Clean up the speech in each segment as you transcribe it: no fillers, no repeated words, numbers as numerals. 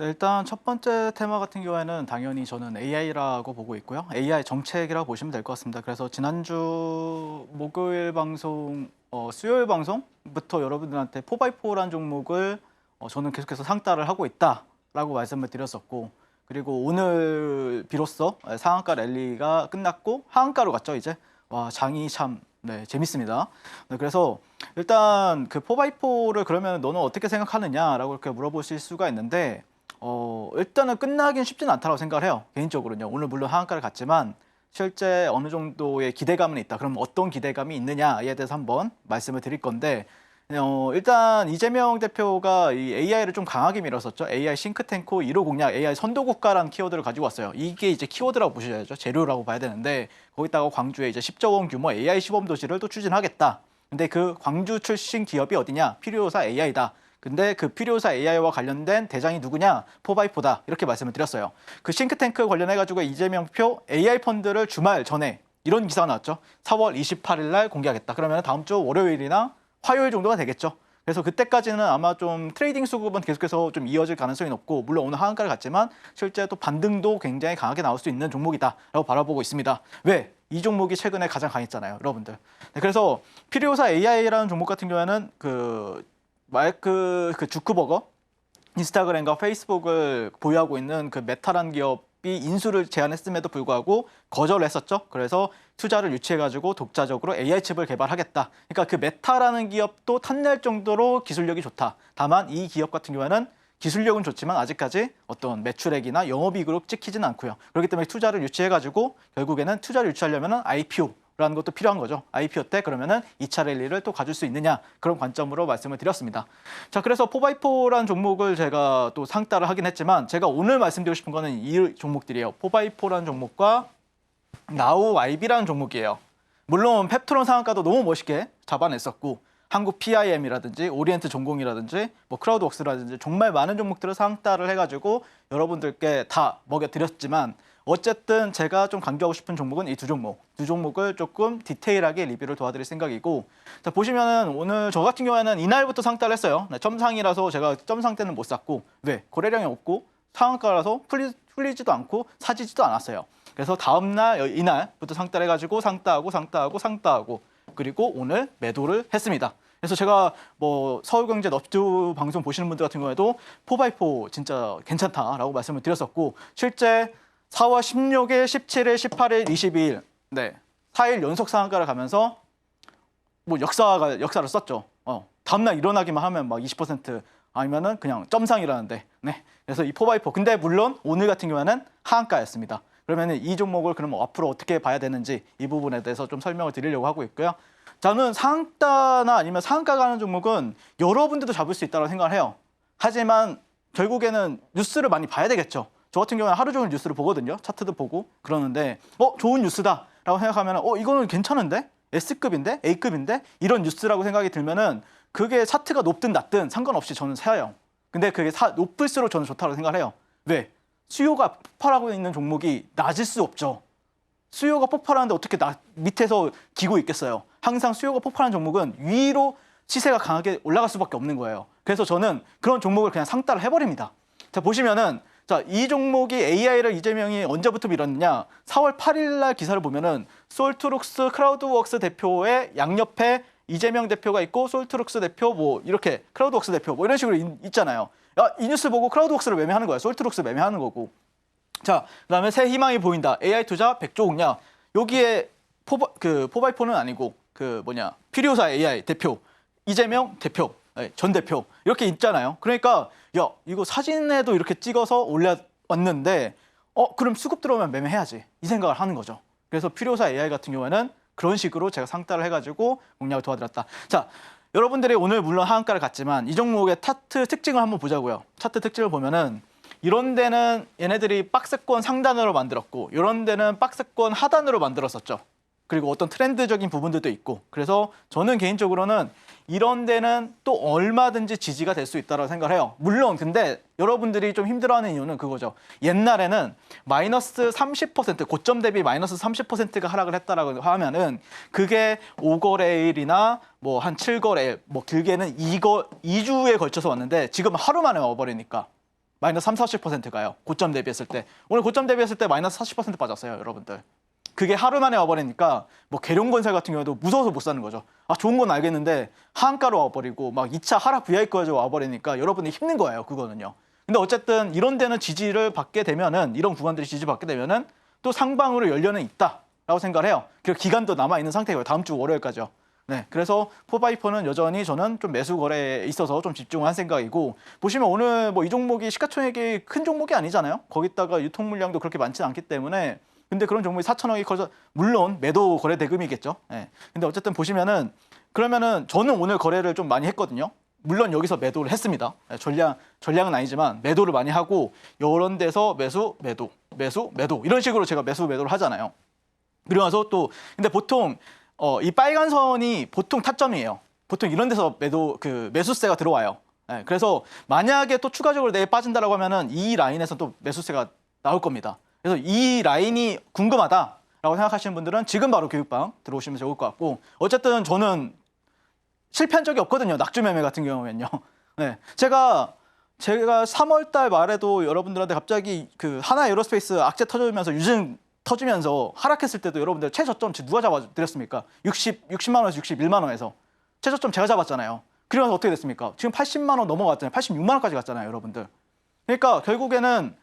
네, 일단 첫 번째 테마 같은 경우에는 당연히 저는 AI라고 보고 있고요. AI 정책이라고 보시면 될 것 같습니다. 그래서 지난주 목요일 방송, 수요일 방송부터 여러분들한테 4x4라는 종목을 저는 계속해서 상따를 하고 있다라고 말씀을 드렸었고, 그리고 오늘 비로소 상한가 랠리가 끝났고 하한가로 갔죠, 이제. 와, 장이 참 네, 재밌습니다. 네, 그래서 일단 그 4x4를 그러면 너는 어떻게 생각하느냐라고 이렇게 물어보실 수가 있는데, 일단은 끝나긴 쉽진 않다고 생각을 해요. 개인적으로는요. 오늘 물론 하한가를 갔지만 실제 어느 정도의 기대감은 있다. 그럼 어떤 기대감이 있느냐에 대해서 한번 말씀을 드릴 건데, 일단 이재명 대표가 이 AI를 좀 강하게 밀었었죠. AI 싱크탱크 1호 공략, AI 선도국가라는 키워드를 가지고 왔어요. 이게 이제 키워드라고 보셔야죠. 재료라고 봐야 되는데, 거기다가 광주에 이제 10조 원 규모 AI 시범 도시를 또 추진하겠다. 근데 그 광주 출신 기업이 어디냐? 필요사 AI다. 근데 그 필요사 AI와 관련된 대장이 누구냐? 4x4다. 이렇게 말씀을 드렸어요. 그 싱크탱크 관련해가지고 이재명 표 AI 펀드를 주말 전에 이런 기사가 나왔죠. 4월 28일 날 공개하겠다. 그러면 다음 주 월요일이나 화요일 정도가 되겠죠. 그래서 그때까지는 아마 좀 트레이딩 수급은 계속해서 좀 이어질 가능성이 높고, 물론 오늘 하한가를 갔지만 실제 또 반등도 굉장히 강하게 나올 수 있는 종목이다라고 바라보고 있습니다. 왜? 이 종목이 최근에 가장 강했잖아요, 여러분들. 네, 그래서 필요사 AI라는 종목 같은 경우에는 마이크 주크버거, 인스타그램과 페이스북을 보유하고 있는 그 메타라는 기업이 인수를 제안했음에도 불구하고 거절을 했었죠. 그래서 투자를 유치해가지고 독자적으로 AI 칩을 개발하겠다. 그러니까 그 메타라는 기업도 탐낼 정도로 기술력이 좋다. 다만 이 기업 같은 경우에는 기술력은 좋지만 아직까지 어떤 매출액이나 영업이익으로 찍히지는 않고요. 그렇기 때문에 투자를 유치해가지고 결국에는 투자를 유치하려면 IPO라는 것도 필요한 거죠. IPO 때 그러면은 2차 랠리를 또 가질 수 있느냐, 그런 관점으로 말씀을 드렸습니다. 자, 그래서 4x4라는 종목을 제가 또 상따를 하긴 했지만, 제가 오늘 말씀드리고 싶은 거는 이 종목들이에요. 4x4라는 종목과 나우 YB라는 종목이에요. 물론 펩트론 상한가도 너무 멋있게 잡아냈었고, 한국 PIM이라든지 오리엔트 전공이라든지 뭐 크라우드웍스라든지 정말 많은 종목들을 상따를 해가지고 여러분들께 다 먹여드렸지만, 어쨌든 제가 좀 강조하고 싶은 종목은 이 두 종목을 조금 디테일하게 리뷰를 도와드릴 생각이고, 자, 보시면은 오늘 저 같은 경우에는 이날부터 상따를 했어요. 네, 점상이라서 제가 점상 때는 못 샀고, 왜? 거래량이 없고 상한가라서 풀리지도 않고 사지지도 않았어요. 그래서 다음날 이날부터 상따를 해가지고 상따하고 그리고 오늘 매도를 했습니다. 그래서 제가 뭐 서울경제 너튜브 방송 보시는 분들 같은 경우에도 4x4 진짜 괜찮다라고 말씀을 드렸었고, 실제 4월 16일, 17일, 18일, 22일, 네, 4일 연속 상한가를 가면서 뭐 역사를 썼죠. 다음날 일어나기만 하면 막 20% 아니면은 그냥 점상이라는데, 네. 그래서 이 4x4. 근데 물론 오늘 같은 경우에는 하한가였습니다. 그러면 이 종목을 그럼 앞으로 어떻게 봐야 되는지 이 부분에 대해서 좀 설명을 드리려고 하고 있고요. 저는 상따나 아니면 상한가 가는 종목은 여러분들도 잡을 수 있다고 생각을 해요. 하지만 결국에는 뉴스를 많이 봐야 되겠죠. 저 같은 경우는 하루 종일 뉴스를 보거든요. 차트도 보고 그러는데 좋은 뉴스다 라고 생각하면 이거는 괜찮은데? S급인데? A급인데? 이런 뉴스라고 생각이 들면은 그게 차트가 높든 낮든 상관없이 저는 사요. 근데 그게 높을수록 저는 좋다고 생각을 해요. 왜? 수요가 폭발하고 있는 종목이 낮을 수 없죠. 수요가 폭발하는데 어떻게 밑에서 기고 있겠어요. 항상 수요가 폭발하는 종목은 위로 시세가 강하게 올라갈 수밖에 없는 거예요. 그래서 저는 그런 종목을 그냥 상따를 해버립니다. 자, 보시면은 자, 이 종목이 AI를 이재명이 언제부터 밀었느냐? 4월 8일 날 기사를 보면은 솔트룩스 크라우드웍스 대표의 양옆에 이재명 대표가 있고, 솔트룩스 대표 뭐 이렇게 크라우드웍스 대표 뭐 이런 식으로 있잖아요. 이 뉴스 보고 크라우드웍스를 매매하는 거예요. 솔트룩스 매매하는 거고. 자, 그다음에 새 희망이 보인다. AI 투자 100조 공략. 여기에 4x4는 아니고 필요사 AI 대표, 이재명 대표, 전 대표 이렇게 있잖아요. 그러니까 이거 사진에도 이렇게 찍어서 올려왔는데 그럼 수급 들어오면 매매해야지, 이 생각을 하는 거죠. 그래서 필요사 AI 같은 경우에는 그런 식으로 제가 상따를 해가지고 공략을 도와드렸다. 자, 여러분들이 오늘 물론 하한가를 갔지만 이 종목의 차트 특징을 한번 보자고요. 차트 특징을 보면은 이런 데는 얘네들이 박스권 상단으로 만들었고, 이런 데는 박스권 하단으로 만들었었죠. 그리고 어떤 트렌드적인 부분들도 있고, 그래서 저는 개인적으로는 이런 데는 또 얼마든지 지지가 될 수 있다고 생각을 해요. 물론 근데 여러분들이 좀 힘들어하는 이유는 그거죠. 옛날에는 마이너스 30%, 고점 대비 마이너스 30%가 하락을 했다라고 하면은 그게 5거래일이나 뭐 한 7거래일, 뭐 길게는 2주에 걸쳐서 왔는데 지금 하루 만에 와버리니까 마이너스 3, 40% 가요. 고점 대비했을 때. 오늘 고점 대비했을 때 마이너스 40% 빠졌어요, 여러분들. 그게 하루 만에 와버리니까 뭐 계룡건설 같은 경우도 무서워서 못 사는 거죠. 아, 좋은 건 알겠는데 하한가로 와버리고 막 2차 하락 VI까지 와버리니까 여러분들이 힘든 거예요, 그거는요. 근데 어쨌든 이런 데는 지지를 받게 되면은, 이런 구간들이 지지받게 되면은 또 상방으로 열려는 있다라고 생각을 해요. 그리고 기간도 남아있는 상태고요. 다음 주 월요일까지요. 네, 그래서 4x4는 여전히 저는 좀 매수 거래에 있어서 좀 집중한 생각이고, 보시면 오늘 뭐 이 종목이 시가총액이 큰 종목이 아니잖아요. 거기다가 유통 물량도 그렇게 많지는 않기 때문에, 근데 그런 종목이 4천억이 커서 물론 매도 거래 대금이겠죠. 네. 근데 어쨌든 보시면은, 그러면은 저는 오늘 거래를 좀 많이 했거든요. 물론 여기서 매도를 했습니다. 네, 전량은 아니지만 매도를 많이 하고, 이런 데서 매수, 매도, 매수, 매도 이런 식으로 제가 매수, 매도를 하잖아요. 그리고 나서 또 근데 보통 이 빨간 선이 보통 타점이에요. 보통 이런 데서 매수세가 들어와요. 네, 그래서 만약에 또 추가적으로 내일 빠진다라고 하면은 이 라인에서 또 매수세가 나올 겁니다. 그래서 이 라인이 궁금하다라고 생각하시는 분들은 지금 바로 교육방 들어오시면 좋을 것 같고, 어쨌든 저는 실패한 적이 없거든요. 낙주 매매 같은 경우면요. 네, 제가 3월달 말에도 여러분들한테 갑자기 그 하나 에어로스페이스 악재 터지면서 유증 터지면서 하락했을 때도 여러분들 최저점 누가 잡아드렸습니까? 60만 원에서 61만 원에서 최저점 제가 잡았잖아요. 그러면서 어떻게 됐습니까? 지금 80만 원 넘어갔잖아요. 86만 원까지 갔잖아요, 여러분들. 그러니까 결국에는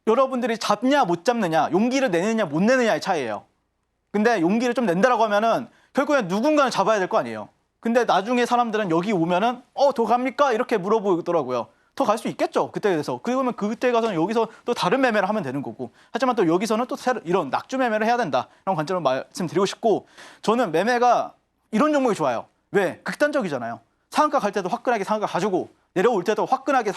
여러분들이 잡냐 못 잡느냐, 용기를 내느냐 못 내느냐의 차이예요. 근데 용기를 좀 낸다라고 하면은 결국엔 누군가는 잡아야 될 거 아니에요. 근데 나중에 사람들은 여기 오면은 더 갑니까? 이렇게 물어보더라고요. 더 갈 수 있겠죠, 그때에 대해서. 그러면 그때 가서는 여기서 또 다른 매매를 하면 되는 거고, 하지만 또 여기서는 또 이런 낙주 매매를 해야 된다 라는 관점을 말씀드리고 싶고, 저는 매매가 이런 종목이 좋아요. 왜? 극단적이잖아요. 상한가 갈 때도 화끈하게 상한가 가지고, 내려올 때도 화끈하게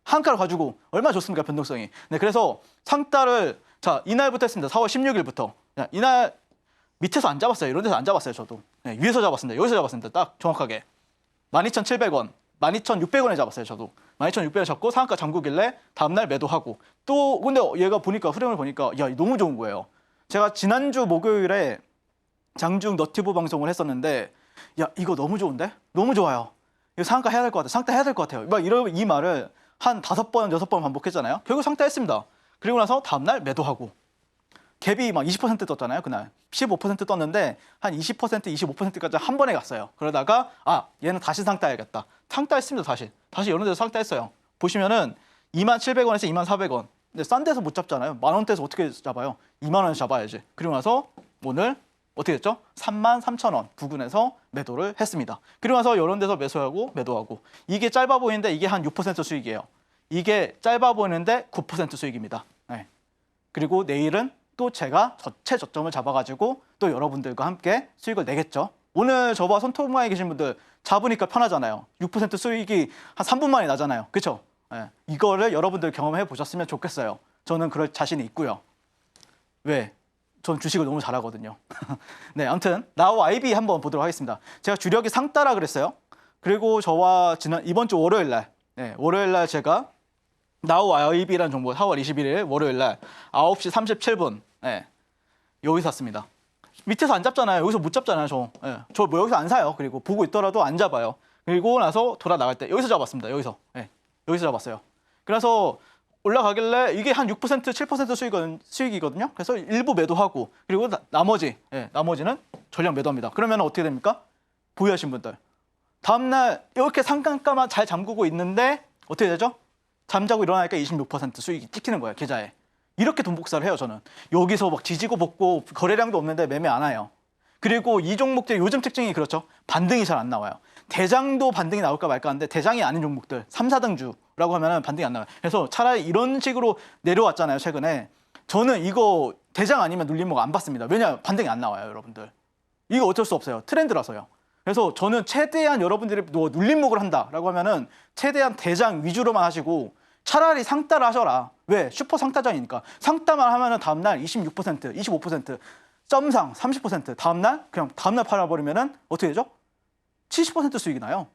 한가를 가지고, 얼마나 좋습니까, 변동성이. 네, 그래서 상따를 이날부터 했습니다. 4월 16일부터. 이날 밑에서 안 잡았어요. 이런 데서 안 잡았어요, 저도. 네, 위에서 잡았습니다. 여기서 잡았습니다. 딱 정확하게 12,700원, 12,600원에 잡았어요, 저도. 12,600원 잡고 상한가 잠그길래 다음날 매도하고, 또 근데 얘가 보니까 흐름을 보니까 야, 너무 좋은 거예요. 제가 지난주 목요일에 장중 너튜브 방송을 했었는데, 야, 이거 너무 좋은데? 너무 좋아요. 이거 상한가 해야 될 것 같아요. 상따 해야 될 것 같아요. 막 이 말을 한 5번, 6번 반복했잖아요. 결국 상따했습니다. 그리고 나서 다음날 매도하고, 갭이 막 20% 떴잖아요, 그날. 15% 떴는데 한 20%, 25%까지 한 번에 갔어요. 그러다가 얘는 다시 상따해야겠다. 상따했습니다, 다시 이런 데서 상따했어요. 보시면은 27,000원에서 24,000원. 근데 싼 데서 못 잡잖아요. 만 원대에서 어떻게 잡아요? 2만 원에서 잡아야지. 그리고 나서 오늘 어떻게 됐죠? 33,000원 부근에서 매도를 했습니다. 그리고 나서 이런 데서 매수하고 매도하고. 이게 짧아 보이는데 이게 한 6% 수익이에요. 이게 짧아 보이는데 9% 수익입니다. 네. 그리고 내일은 또 제가 최저점을 잡아가지고 또 여러분들과 함께 수익을 내겠죠. 오늘 저와 손톱망에 계신 분들 잡으니까 편하잖아요. 6% 수익이 한 3분 만에 나잖아요. 그렇죠? 네. 이거를 여러분들 경험해 보셨으면 좋겠어요. 저는 그럴 자신이 있고요. 왜? 전 주식을 너무 잘하거든요. 네, 아무튼 나우 아이비 한번 보도록 하겠습니다. 제가 주력이 상따라 그랬어요. 그리고 저와 이번 주 월요일날, 월요일날 제가 나우 아이비라는 정보 4월 21일 월요일날 9시 37분 여기 샀습니다. 밑에서 안 잡잖아요. 여기서 못 잡잖아요. 저 뭐 여기서 안 사요. 그리고 보고 있더라도 안 잡아요. 그리고 나서 돌아 나갈 때 여기서 잡았습니다. 여기서 잡았어요. 그래서 올라가길래 이게 한 6%, 7% 수익이거든요. 그래서 일부 매도하고, 그리고 나머지는 전량 매도합니다. 그러면 어떻게 됩니까? 보유하신 분들 다음날 이렇게 상한가만 잘 잠그고 있는데 어떻게 되죠? 잠자고 일어나니까 26% 수익이 찍히는 거예요, 계좌에. 이렇게 돈 복사를 해요, 저는. 여기서 막 지지고 볶고 거래량도 없는데 매매 안 해요. 그리고 이 종목들 요즘 특징이 그렇죠. 반등이 잘 안 나와요. 대장도 반등이 나올까 말까 하는데 대장이 아닌 종목들 3, 4등주라고 하면은 반등이 안 나와요. 그래서 차라리 이런 식으로 내려왔잖아요, 최근에. 저는 이거 대장 아니면 눌림목 안 받습니다. 왜냐? 반등이 안 나와요, 여러분들. 이거 어쩔 수 없어요. 트렌드라서요. 그래서 저는 최대한 여러분들이 눌림목을 한다라고 하면은 최대한 대장 위주로만 하시고 차라리 상따를 하셔라. 왜? 슈퍼 상따장이니까. 상따만 하면은 다음날 26%, 25%, 점상 30%, 다음날 팔아버리면은 어떻게 되죠? 70% 수익이 나요.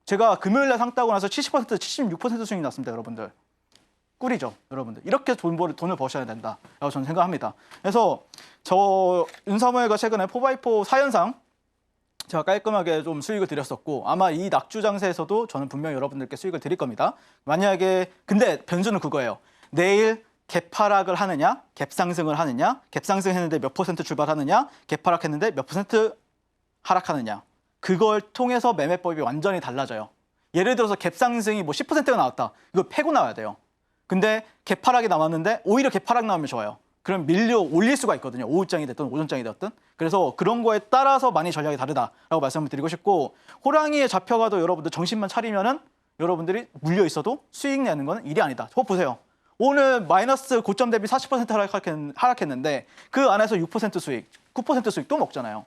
제가 금요일날 상따하고 나서 70%, 76% 수익이 났습니다, 여러분들. 꿀이죠, 여러분들. 이렇게 돈을 버셔야 된다라고 저는 생각합니다. 그래서 저 윤사무엘과 최근에 4x4 4연상 제가 깔끔하게 좀 수익을 드렸었고 아마 이 낙주 장세에서도 저는 분명히 여러분들께 수익을 드릴 겁니다. 만약에 근데 변수는 그거예요. 내일 갭 하락을 하느냐, 갭 상승을 하느냐, 갭 상승했는데 몇 퍼센트 출발하느냐, 갭 하락했는데 몇 퍼센트 하락하느냐. 그걸 통해서 매매법이 완전히 달라져요. 예를 들어서 갭 상승이 뭐 10%가 나왔다. 이거 패고 나와야 돼요. 근데 갭 하락이 나왔는데 오히려 갭 하락 나오면 좋아요. 그럼 밀려 올릴 수가 있거든요. 오후장이 됐든 오전장이 됐든. 그래서 그런 거에 따라서 많이 전략이 다르다라고 말씀을 드리고 싶고 호랑이에 잡혀가도 여러분들 정신만 차리면은 여러분들이 물려 있어도 수익 내는 건 일이 아니다. 보세요. 오늘 마이너스 고점 대비 40% 하락했는데 그 안에서 6% 수익, 9% 수익 또 먹잖아요.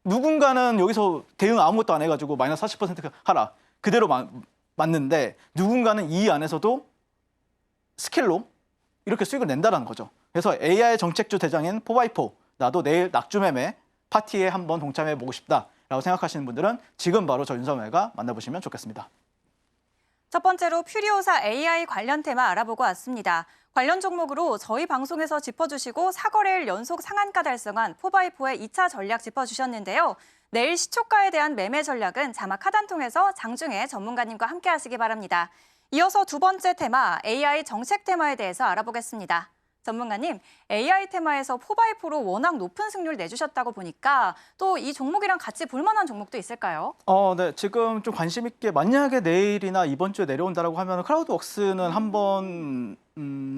누군가는 여기서 대응 아무것도 안 해가지고 마이너스 40% 하락 그대로 맞는데 누군가는 이 안에서도 스킬로 이렇게 수익을 낸다는 거죠. 그래서 AI 정책주 대장인 포바이포 나도 내일 낙주 매매 파티에 한번 동참해 보고 싶다라고 생각하시는 분들은 지금 바로 저 윤석열과 만나보시면 좋겠습니다. 첫 번째로 퓨리오사 AI 관련 테마 알아보고 왔습니다. 관련 종목으로 저희 방송에서 짚어주시고 4거래일 연속 상한가 달성한 포바이포의 2차 전략 짚어주셨는데요. 내일 시초가에 대한 매매 전략은 자막 하단 통해서 장중에 전문가님과 함께 하시기 바랍니다. 이어서 두 번째 테마, AI 정책 테마에 대해서 알아보겠습니다. 전문가님, AI 테마에서 포바이포로 워낙 높은 승률 내주셨다고 보니까 또 이 종목이랑 같이 볼만한 종목도 있을까요? 네. 지금 좀 관심 있게 만약에 내일이나 이번 주에 내려온다라고 하면 크라우드웍스는 한번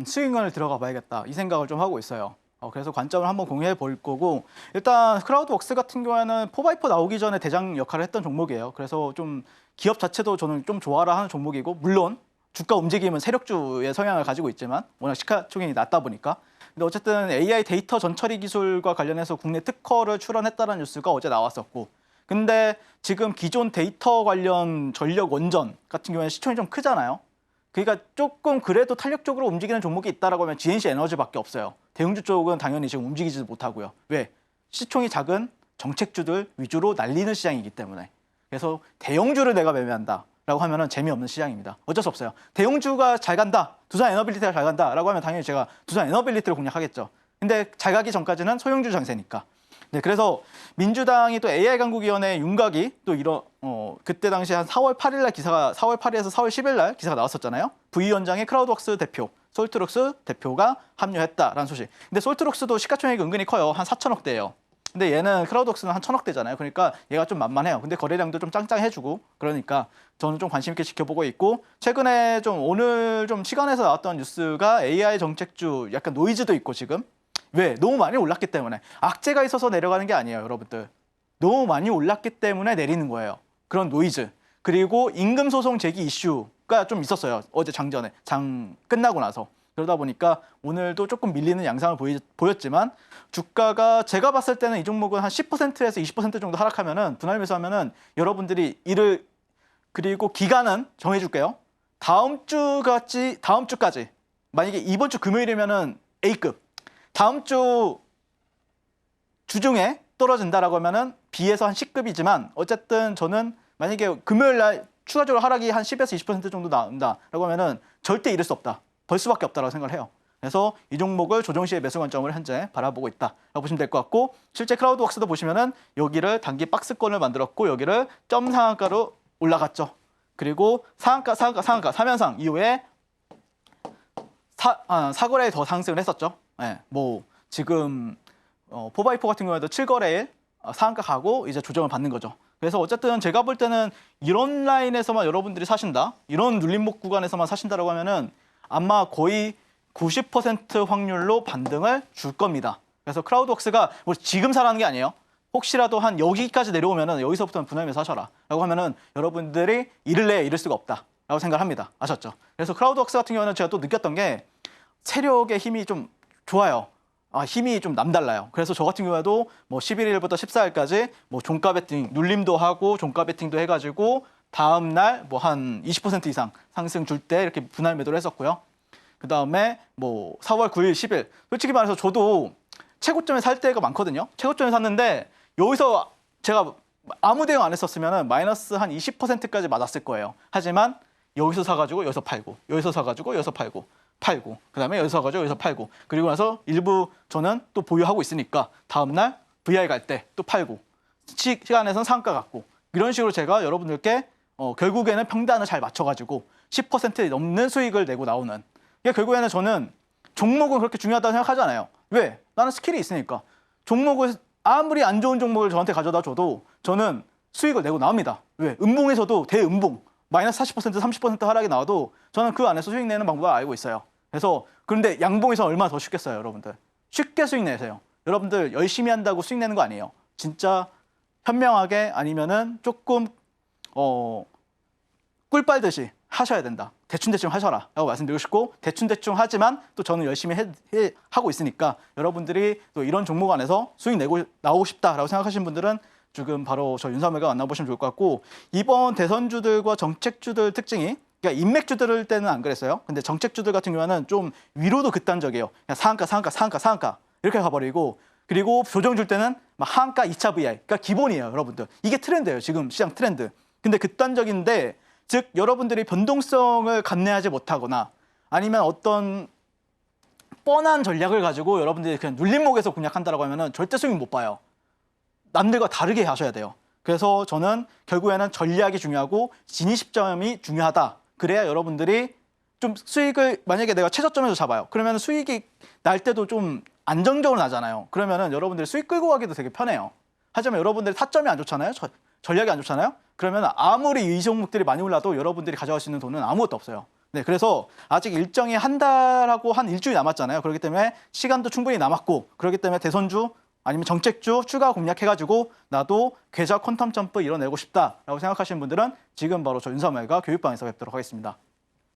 스윙을 들어가 봐야겠다 이 생각을 좀 하고 있어요. 그래서 관점을 한번 공유해 볼 거고 일단 크라우드웍스 같은 경우에는 포바이포 나오기 전에 대장 역할을 했던 종목이에요. 그래서 좀 기업 자체도 저는 좀 좋아라 하는 종목이고 물론 주가 움직임은 세력주의 성향을 가지고 있지만 워낙 시가총액이 낮다 보니까 근데 어쨌든 AI 데이터 전처리 기술과 관련해서 국내 특허를 출원했다는 뉴스가 어제 나왔었고 근데 지금 기존 데이터 관련 전력 원전 같은 경우에는 시총이 좀 크잖아요. 그러니까 조금 그래도 탄력적으로 움직이는 종목이 있다라고 하면 GNC 에너지밖에 없어요. 대형주 쪽은 당연히 지금 움직이지도 못하고요. 왜? 시총이 작은 정책주들 위주로 날리는 시장이기 때문에. 그래서 대형주를 내가 매매한다. 라고 하면은 재미없는 시장입니다. 어쩔 수 없어요. 대형주가 잘 간다, 두산 에너빌리티가 잘 간다라고 하면 당연히 제가 두산 에너빌리티를 공략하겠죠. 근데 잘 가기 전까지는 소형주 장세니까. 네, 그래서 민주당이 또 AI 강국위원회 윤곽이 또 이런 그때 당시 한 4월 8일 날 기사가 4월 8일에서 4월 10일 날 기사가 나왔었잖아요. 부위원장의 크라우드웍스 대표, 솔트록스 대표가 합류했다라는 소식. 근데 솔트록스도 시가총액이 은근히 커요. 한 4천억대예요. 근데 얘는 크라우드웍스는 한 1,000억대잖아요. 그러니까 얘가 좀 만만해요. 근데 거래량도 좀 짱짱해주고 그러니까 저는 좀 관심 있게 지켜보고 있고 최근에 좀 오늘 좀 시간에서 나왔던 뉴스가 AI 정책주 약간 노이즈도 있고 지금 왜? 너무 많이 올랐기 때문에 악재가 있어서 내려가는 게 아니에요, 여러분들. 너무 많이 올랐기 때문에 내리는 거예요. 그런 노이즈. 그리고 임금 소송 제기 이슈가 좀 있었어요. 어제 장전에 장 끝나고 나서. 그러다 보니까 오늘도 조금 밀리는 양상을 보였지만 주가가 제가 봤을 때는 이 종목은 한 10%에서 20% 정도 하락하면은 분할 매수하면은 여러분들이 이를 그리고 기간은 정해줄게요. 다음 주까지 만약에 이번 주 금요일이면은 A급 다음 주 주중에 떨어진다라고 하면은 B에서 한 C급이지만 어쨌든 저는 만약에 금요일 날 추가적으로 하락이 한 10에서 20% 정도 나온다라고 하면은 절대 잃을 수 없다. 벌 수밖에 없다고 생각을 해요. 그래서 이 종목을 조정 시의 매수 관점을 현재 바라보고 있다라고 보시면 될 것 같고 실제 크라우드웍스도 보시면은 여기를 단기 박스권을 만들었고 여기를 점 상한가로 올라갔죠. 그리고 상한가 3연상 이후에 사거래에 더 상승을 했었죠. 네, 뭐 지금 포바이포 같은 경우에도 7거래일 상한가 가고 이제 조정을 받는 거죠. 그래서 어쨌든 제가 볼 때는 이런 라인에서만 여러분들이 사신다, 이런 눌림목 구간에서만 사신다라고 하면은 아마 거의 90% 확률로 반등을 줄 겁니다. 그래서 크라우드웍스가 뭐 지금 사라는 게 아니에요. 혹시라도 한 여기까지 내려오면은 여기서부터는 분할 매수하셔라 라고 하면은 여러분들이 잃을 수가 없다 라고 생각을 합니다. 아셨죠? 그래서 크라우드웍스 같은 경우는 제가 또 느꼈던 게 세력의 힘이 좀 좋아요. 힘이 좀 남달라요. 그래서 저 같은 경우에도 뭐 11일부터 14일까지 뭐 종가 베팅 눌림도 하고 종가 베팅도 해가지고 다음 날 뭐 한 20% 이상 상승 줄 때 이렇게 분할 매도를 했었고요. 그 다음에 뭐 4월 9일, 10일 솔직히 말해서 저도 최고점에 살 때가 많거든요. 최고점에 샀는데 여기서 제가 아무 대응 안 했었으면 마이너스 한 20%까지 맞았을 거예요. 하지만 여기서 사가지고 여기서 팔고 여기서 사가지고 여기서 팔고 그 다음에 여기서 사가지고 여기서 팔고 그리고 나서 일부 저는 또 보유하고 있으니까 다음 날 VR 갈 때 또 팔고 시간에서는 상한가 같고 이런 식으로 제가 여러분들께 결국에는 평단을 잘 맞춰가지고 10% 넘는 수익을 내고 나오는 이게 결국에는 저는 종목은 그렇게 중요하다고 생각하잖아요. 왜? 나는 스킬이 있으니까. 종목을 아무리 안 좋은 종목을 저한테 가져다 줘도 저는 수익을 내고 나옵니다. 왜? 음봉에서도 대음봉 마이너스 40% 30% 하락이 나와도 저는 그 안에서 수익 내는 방법을 알고 있어요. 그래서 그런데 양봉에서 얼마나 더 쉽겠어요, 여러분들. 쉽게 수익 내세요. 여러분들 열심히 한다고 수익 내는 거 아니에요. 진짜 현명하게 아니면은 조금 꿀 빨듯이 하셔야 된다. 대충대충 하셔라 라고 말씀드리고 싶고 대충대충 하지만 또 저는 열심히 하고 있으니까 여러분들이 또 이런 종목 안에서 수익 내고 나오고 싶다라고 생각하시는 분들은 지금 바로 저 윤삼회가 만나보시면 좋을 것 같고 이번 대선주들과 정책주들 특징이 그러니까 인맥주들 때는 안 그랬어요. 근데 정책주들 같은 경우는 좀 위로도 극단적이에요. 그냥 상한가 이렇게 가버리고 그리고 조정줄 때는 막 하한가 2차 VI 그러니까 기본이에요, 여러분들. 이게 트렌드예요, 지금 시장 트렌드. 근데 극단적인데 즉 여러분들이 변동성을 감내하지 못하거나 아니면 어떤 뻔한 전략을 가지고 여러분들이 그냥 눌림목에서 공략한다라고 하면은 절대 수익 못 봐요. 남들과 다르게 하셔야 돼요. 그래서 저는 결국에는 전략이 중요하고 진입 시점이 중요하다. 그래야 여러분들이 좀 수익을 만약에 내가 최저점에서 잡아요. 그러면 수익이 날 때도 좀 안정적으로 나잖아요. 그러면은 여러분들이 수익 끌고 가기도 되게 편해요. 하지만 여러분들이 타점이 안 좋잖아요. 전략이 안 좋잖아요. 그러면 아무리 이 종목들이 많이 올라도 여러분들이 가져갈 수 있는 돈은 아무것도 없어요. 네, 그래서 아직 일정이 한 달하고 한 일주일 남았잖아요. 그렇기 때문에 시간도 충분히 남았고 그렇기 때문에 대선주 아니면 정책주 추가 공략해가지고 나도 계좌 퀀텀 점프 이뤄내고 싶다라고 생각하시는 분들은 지금 바로 저 윤삼회가 교육방에서 뵙도록 하겠습니다.